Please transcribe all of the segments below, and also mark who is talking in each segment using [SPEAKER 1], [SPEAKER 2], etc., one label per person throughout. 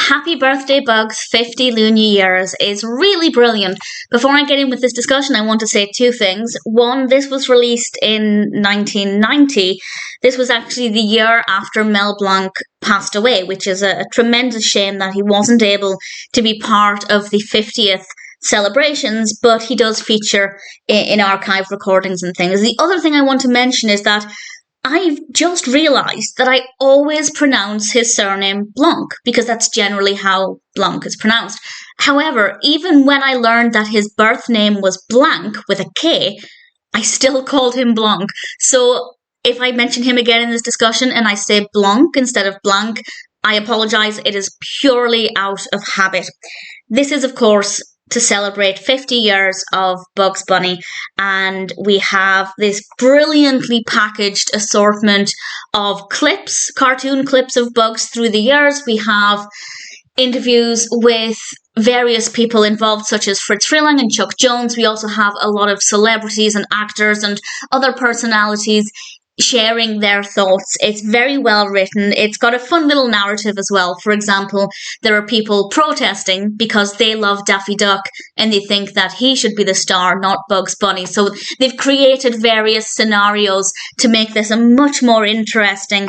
[SPEAKER 1] Happy Birthday Bugs 50 Looney Years is really brilliant. Before I get in with this discussion, I want to say two things. One, this was released in 1990. This was actually the year after Mel Blanc passed away, which is a tremendous shame that he wasn't able to be part of the 50th celebrations, but he does feature in archive recordings and things. The other thing I want to mention is that I've just realised that I always pronounce his surname Blanc, because that's generally how Blanc is pronounced. However, even when I learned that his birth name was Blanc with a K, I still called him Blanc. So if I mention him again in this discussion and I say Blanc instead of Blanc, I apologise. It is purely out of habit. This is, of course, to celebrate 50 years of Bugs Bunny, and we have this brilliantly packaged assortment of clips, cartoon clips of Bugs through the years. We have interviews with various people involved, such as Friz Freleng and Chuck Jones. We also have a lot of celebrities and actors and other personalities sharing their thoughts. It's very well written. It's got a fun little narrative as well. For example, there are people protesting because they love Daffy Duck and they think that he should be the star, not Bugs Bunny. So they've created various scenarios to make this a much more interesting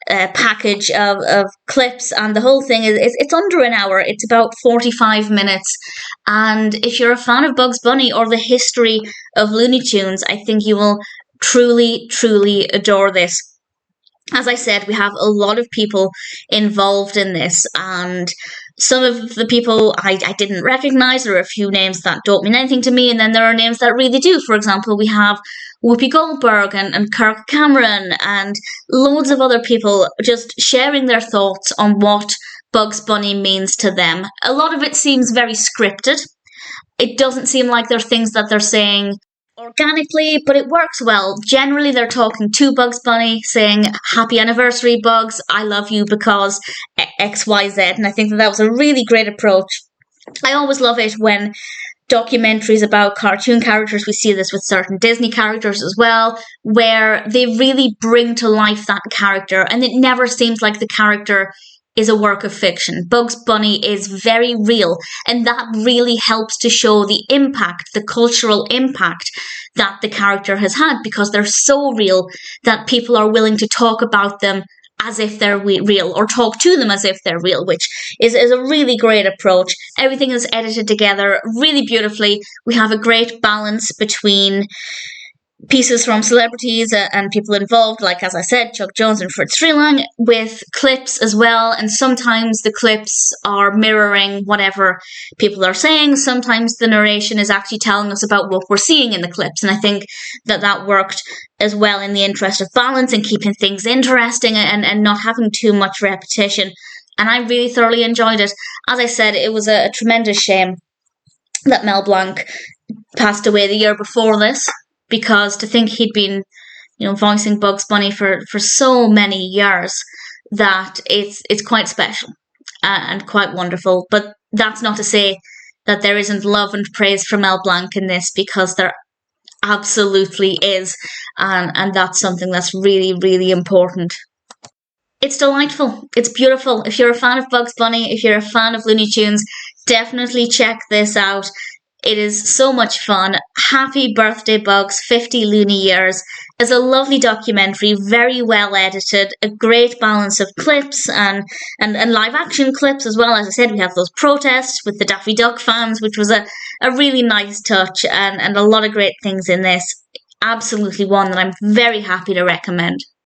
[SPEAKER 1] package of clips, and the whole thing is it's under an hour. It's about 45 minutes, and if you're a fan of Bugs Bunny or the history of Looney Tunes, I think you will truly adore this. As I said, we have a lot of people involved in this, and some of the people I didn't recognise. There are a few names that don't mean anything to me, and then there are names that really do. For example, we have Whoopi Goldberg and Kirk Cameron and loads of other people just sharing their thoughts on what Bugs Bunny means to them. A lot of it seems very scripted. It doesn't seem like they're things that they're saying organically, but it works well. Generally, they're talking to Bugs Bunny, saying, "Happy anniversary, Bugs. I love you because XYZ." And I think that was a really great approach. I always love it when documentaries about cartoon characters, we see this with certain Disney characters as well, where they really bring to life that character, and it never seems like the character is a work of fiction. Bugs Bunny is very real, and that really helps to show the impact, the cultural impact that the character has had, because they're so real that people are willing to talk about them as if they're real, or talk to them as if they're real, which is a really great approach. Everything is edited together really beautifully. We have a great balance between pieces from celebrities and people involved, like, as I said, Chuck Jones and Friz Freleng, with clips as well. And sometimes the clips are mirroring whatever people are saying. Sometimes the narration is actually telling us about what we're seeing in the clips. And I think that worked as well in the interest of balance and keeping things interesting and not having too much repetition. And I really thoroughly enjoyed it. As I said, it was a tremendous shame that Mel Blanc passed away the year before this, because to think he'd been, voicing Bugs Bunny for so many years, that it's quite special and quite wonderful. But that's not to say that there isn't love and praise for Mel Blanc in this, because there absolutely is, and that's something that's really important. It's delightful. It's beautiful. If you're a fan of Bugs Bunny, if you're a fan of Looney Tunes, definitely check this out. It is so much fun. Happy Birthday Bugs 50 Looney Years is a lovely documentary, very well edited, a great balance of clips and live action clips as well. As I said, we have those protests with the Daffy Duck fans, which was a really nice touch, and a lot of great things in this. Absolutely one that I'm very happy to recommend.